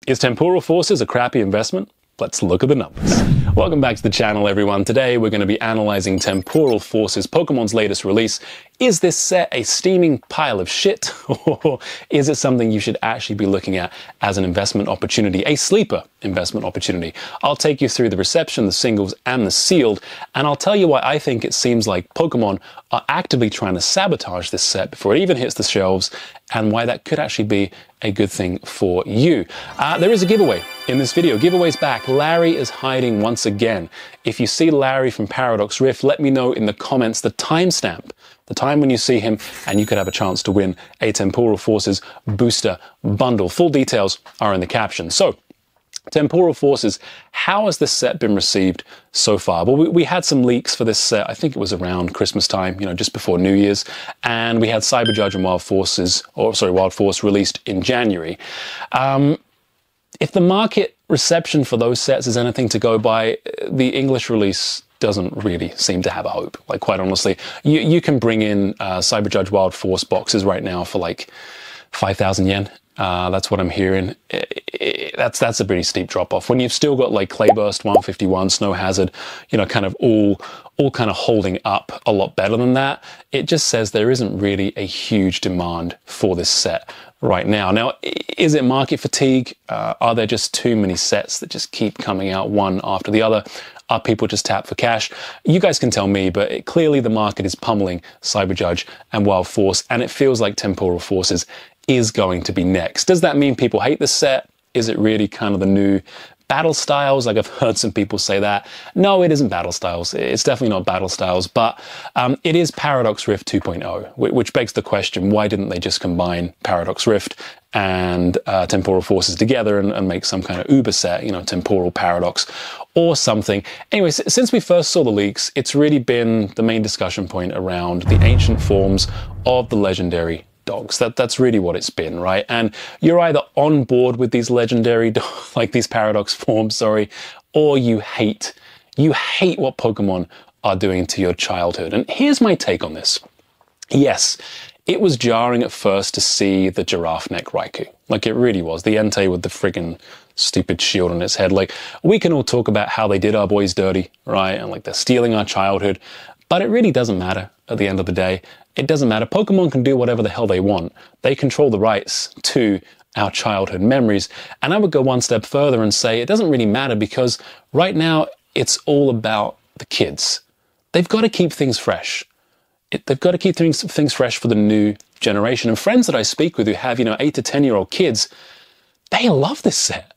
Is Temporal Forces a crappy investment? Let's look at the numbers. Welcome back to the channel, everyone. Today we're going to be analyzing Temporal Forces, Pokemon's latest release. Is this set a steaming pile of shit, or is it something you should actually be looking at as an investment opportunity, a sleeper investment opportunity? I'll take you through the reception, the singles, and the sealed, and I'll tell you why I think it seems like Pokemon are actively trying to sabotage this set before it even hits the shelves, and why that could actually be a good thing for you. There is a giveaway in this video. Giveaway's back. Larry is hiding once again. If you see Larry from Paradox Rift, let me know in the comments the timestamp, the time when you see him, and you could have a chance to win a Temporal Forces booster bundle. Full details are in the caption. So, Temporal Forces, how has this set been received so far? Well, we had some leaks for this set. I think it was around Christmas time, just before New Year's. And we had Cyber Judge and Wild Force released in January. If the market reception for those sets is anything to go by, the English release doesn't really seem to have a hope. Like, quite honestly, you can bring in Cyber Judge Wild Force boxes right now for like 5,000 yen. That's what I'm hearing. That's a pretty steep drop off. When you've still got like Clayburst 151, Snow Hazard, kind of all kind of holding up a lot better than that, it just says there isn't really a huge demand for this set right now. Now, is it market fatigue? Are there just too many sets that just keep coming out one after the other? Are people just tapped for cash? You guys can tell me, but clearly the market is pummeling Cyber Judge and Wild Force, and it feels like Temporal Forces is going to be next. Does that mean people hate this set? Is it really kind of the new battle styles? Like, I've heard some people say that. No, it isn't battle styles. It's definitely not battle styles, but it is Paradox Rift 2.0, which begs the question, why didn't they just combine Paradox Rift and Temporal Forces together and make some kind of Uber set, Temporal Paradox or something? Anyways, since we first saw the leaks, it's really been the main discussion point around the ancient forms of the legendary dogs. That's really what it's been, right? And you're either on board with these legendary like these paradox forms, or you hate what Pokemon are doing to your childhood. And here's my take on this. Yes, it was jarring at first to see the giraffe neck Raikou. Like, it really was. The Entei with the friggin' stupid shield on its head. Like, we can all talk about how they did our boys dirty, right? And like, they're stealing our childhood, but it really doesn't matter at the end of the day. It doesn't matter. Pokemon can do whatever the hell they want. They control the rights to our childhood memories. And I would go one step further and say it doesn't really matter, because right now it's all about the kids. They've got to keep things fresh. They've got to keep things fresh for the new generation. And friends that I speak with who have, 8 to 10-year-old kids, they love this set.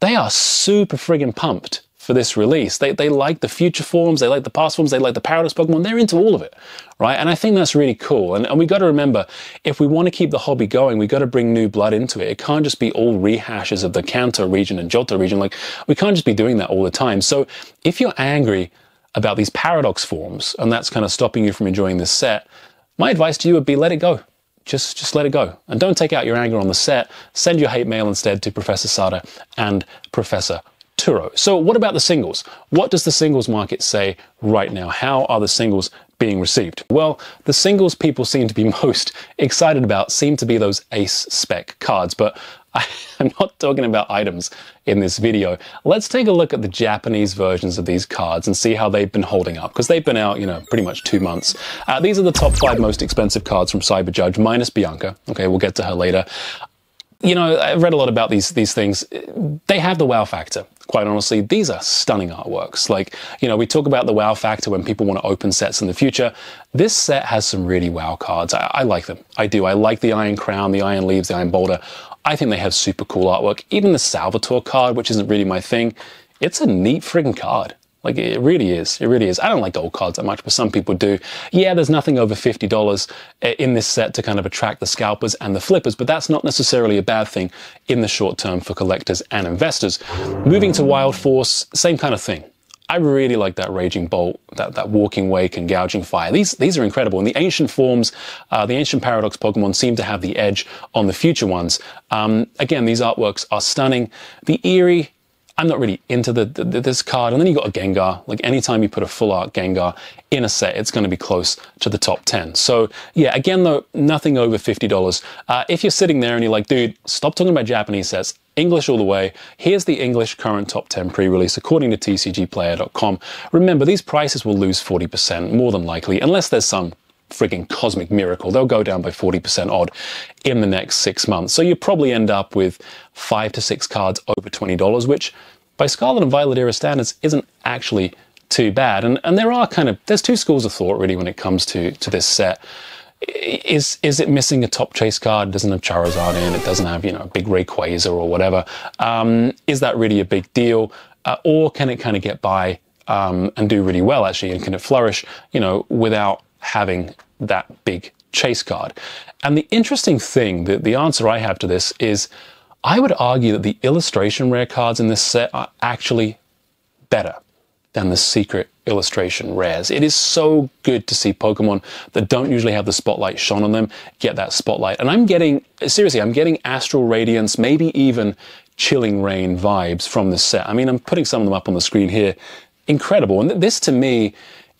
They are super friggin' pumped for this release. They like the future forms, they like the past forms, they like the Paradox Pokemon, they're into all of it, right? And I think that's really cool. And we got to remember, if we want to keep the hobby going, we got to bring new blood into it. It can't just be all rehashes of the Kanto region and Johto region. Like, we can't just be doing that all the time. So if you're angry about these Paradox forms, and that's kind of stopping you from enjoying this set, my advice to you would be let it go. Just let it go. And don't take out your anger on the set. Send your hate mail instead to Professor Sada and Professor Turo. So what about the singles? What does the singles market say right now? How are the singles being received? Well, the singles people seem to be most excited about seem to be those ace spec cards, but I'm not talking about items in this video. Let's take a look at the Japanese versions of these cards and see how they've been holding up, because they've been out, pretty much 2 months. These are the top 5 most expensive cards from Cyber Judge, minus Bianca. Okay, we'll get to her later. I've read a lot about these things. They have the wow factor. Quite honestly, these are stunning artworks. Like, we talk about the wow factor when people want to open sets in the future. This set has some really wow cards. I like them. I do. I like the Iron Crown, the Iron Leaves, the Iron Boulder. I think they have super cool artwork. Even the Salvatore card, which isn't really my thing, it's a neat friggin' card. Like, it really is. It really is. I don't like gold cards that much, but some people do. Yeah, there's nothing over $50 in this set to kind of attract the scalpers and the flippers, but that's not necessarily a bad thing in the short term for collectors and investors. Moving to Wild Force, same kind of thing. I really like that Raging Bolt, that Walking Wake and Gouging Fire. These are incredible. And the ancient forms, the ancient Paradox Pokemon seem to have the edge on the future ones. Again, these artworks are stunning. The Eerie, I'm not really into this card. And then you got a Gengar. Like, anytime you put a full art Gengar in a set, it's going to be close to the top 10. So yeah, again though, nothing over $50. If you're sitting there and you're like, dude, stop talking about Japanese sets. English all the way. Here's the English current top 10 pre-release according to tcgplayer.com. Remember, these prices will lose 40% more than likely, unless there's some frigging cosmic miracle. They'll go down by 40% odd in the next 6 months. So you probably end up with 5 to 6 cards over $20, which by Scarlet and Violet era standards isn't actually too bad. And there are there's two schools of thought really when it comes to this set. Is it missing a top chase card? It doesn't have Charizard in, it doesn't have, a big Rayquaza or whatever. Is that really a big deal? Or can it get by and do really well actually, and can it flourish, without having that big chase card? And the interesting thing, the answer I have to this is, I would argue that the illustration rare cards in this set are actually better than the secret illustration rares. It is so good to see Pokemon that don't usually have the spotlight shone on them get that spotlight. And I'm getting Astral Radiance, maybe even Chilling Rain vibes from this set. I mean, I'm putting some of them up on the screen here. Incredible. And this, to me,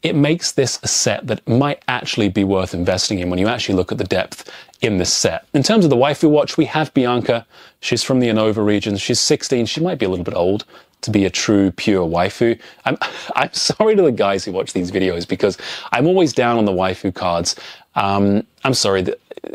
it makes this a set that might actually be worth investing in when you actually look at the depth in this set. In terms of the waifu watch, we have Bianca. She's from the Unova region. She's 16. She might be a little bit old to be a true, pure waifu. I'm sorry to the guys who watch these videos because I'm always down on the waifu cards. I'm sorry,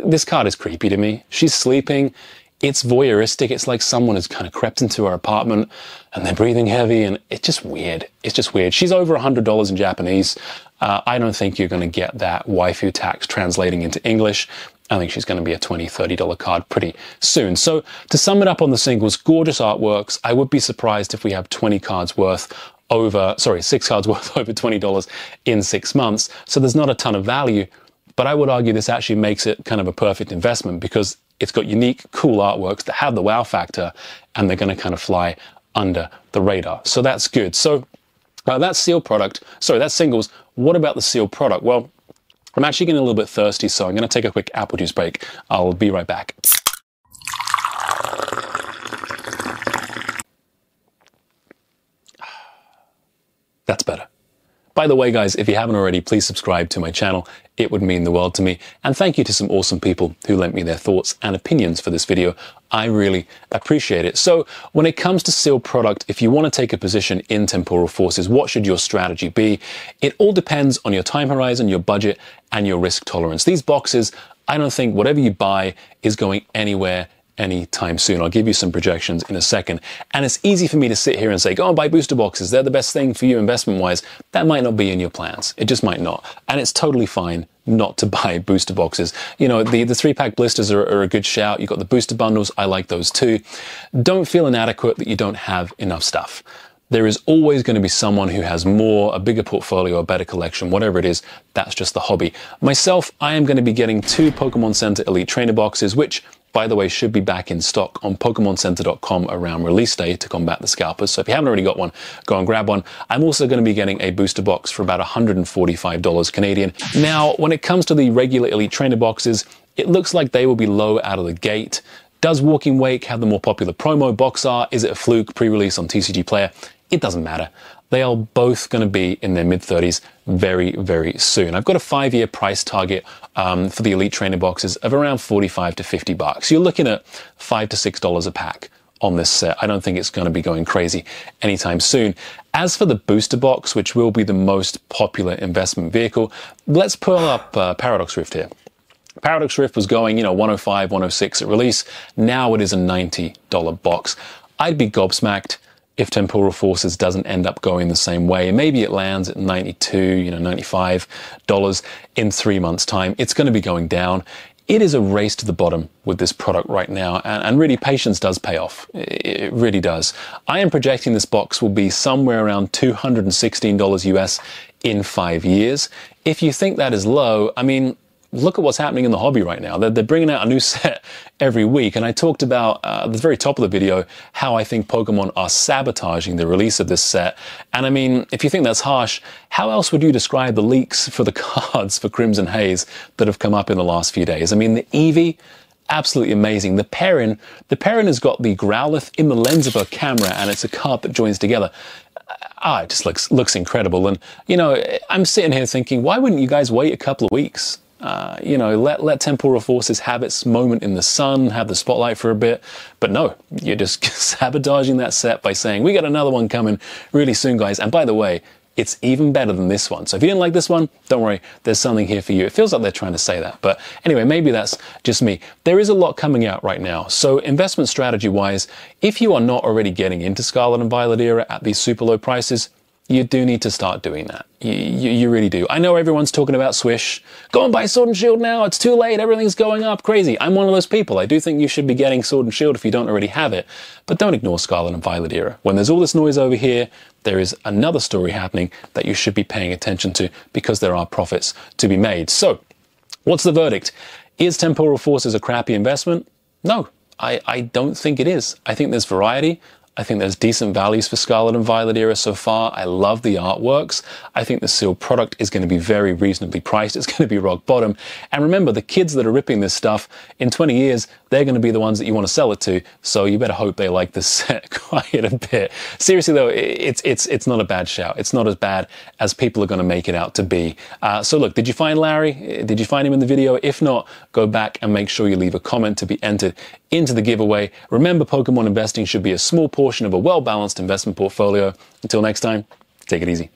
this card is creepy to me. She's sleeping. It's voyeuristic. It's like someone has crept into her apartment and they're breathing heavy, and it's just weird. It's just weird. She's over $100 in Japanese. I don't think you're going to get that waifu tax translating into English. I think she's going to be a $20, $30 card pretty soon. So to sum it up on the singles, gorgeous artworks. I would be surprised if we have 6 cards worth over $20 in 6 months. So there's not a ton of value, but I would argue this actually makes it a perfect investment because it's got unique, cool artworks that have the wow factor, and they're going to fly under the radar. So that's good. So that's sealed product. Sorry, that's singles. What about the sealed product? Well, I'm actually getting a little bit thirsty, so I'm going to take a quick apple juice break. I'll be right back. That's better. By the way, guys, if you haven't already, please subscribe to my channel. It would mean the world to me. And thank you to some awesome people who lent me their thoughts and opinions for this video. I really appreciate it. So when it comes to sealed product, if you want to take a position in Temporal Forces, what should your strategy be? It all depends on your time horizon, your budget, and your risk tolerance. These boxes, I don't think whatever you buy is going anywhere anytime soon. I'll give you some projections in a second. And it's easy for me to sit here and say, go and buy booster boxes. They're the best thing for you investment-wise. That might not be in your plans. It just might not. And it's totally fine not to buy booster boxes. The 3-pack blisters are a good shout. You've got the booster bundles. I like those too. Don't feel inadequate that you don't have enough stuff. There is always going to be someone who has more, a bigger portfolio, a better collection, whatever it is. That's just the hobby. Myself, I am going to be getting 2 Pokemon Center Elite Trainer boxes, which, by the way, should be back in stock on PokemonCenter.com around release day to combat the scalpers. So if you haven't already got one, go and grab one. I'm also going to be getting a booster box for about $145 Canadian. Now, when it comes to the regular Elite Trainer boxes, it looks like they will be low out of the gate. Does Walking Wake have the more popular promo box art? Is it a fluke pre-release on TCG Player? It doesn't matter. They are both going to be in their mid-30s very, very soon. I've got a 5-year price target for the Elite Trainer boxes of around $45 to $50. You're looking at $5 to $6 a pack on this set. I don't think it's going to be going crazy anytime soon. As for the booster box, which will be the most popular investment vehicle, let's pull up Paradox Rift here. Paradox Rift was going, $105, $106 at release. Now it is a $90 box. I'd be gobsmacked if Temporal Forces doesn't end up going the same way. Maybe it lands at $92, $95 in 3 months' time. It's going to be going down. It is a race to the bottom with this product right now, and really patience does pay off. It really does. I am projecting this box will be somewhere around $216 US in 5 years. If you think that is low, I mean, look at what's happening in the hobby right now. They're bringing out a new set every week. And I talked about, at the very top of the video, how I think Pokemon are sabotaging the release of this set. And I mean, if you think that's harsh, how else would you describe the leaks for the cards for Crimson Haze that have come up in the last few days? I mean, the Eevee, absolutely amazing. The Perrin has got the Growlithe in the lens of a camera, and it's a card that joins together. It just looks incredible. And, I'm sitting here thinking, why wouldn't you guys wait a couple of weeks? You know, let Temporal Forces have its moment in the sun, have the spotlight for a bit. But no, you're just sabotaging that set by saying, we got another one coming really soon, guys. And by the way, it's even better than this one. So if you didn't like this one, don't worry, there's something here for you. It feels like they're trying to say that. But anyway, maybe that's just me. There is a lot coming out right now. So investment strategy wise, if you are not already getting into Scarlet and Violet era at these super low prices, you do need to start doing that. You really do. I know everyone's talking about Swish. Go and buy Sword and Shield now. It's too late. Everything's going up. Crazy. I'm one of those people. I do think you should be getting Sword and Shield if you don't already have it. But don't ignore Scarlet and Violet era. When there's all this noise over here, there is another story happening that you should be paying attention to because there are profits to be made. So, what's the verdict? Is Temporal Forces a crappy investment? No, I don't think it is. I think there's variety. I think there's decent values for Scarlet and Violet era so far. I love the artworks. I think the sealed product is going to be very reasonably priced. It's going to be rock bottom. And remember, the kids that are ripping this stuff, in 20 years, they're going to be the ones that you want to sell it to. So you better hope they like this set quite a bit. Seriously though, it's not a bad shout. It's not as bad as people are going to make it out to be. So look, did you find Larry? Did you find him in the video? If not, go back and make sure you leave a comment to be entered into the giveaway. Remember, Pokemon investing should be a small portion of a well-balanced investment portfolio. Until next time, take it easy.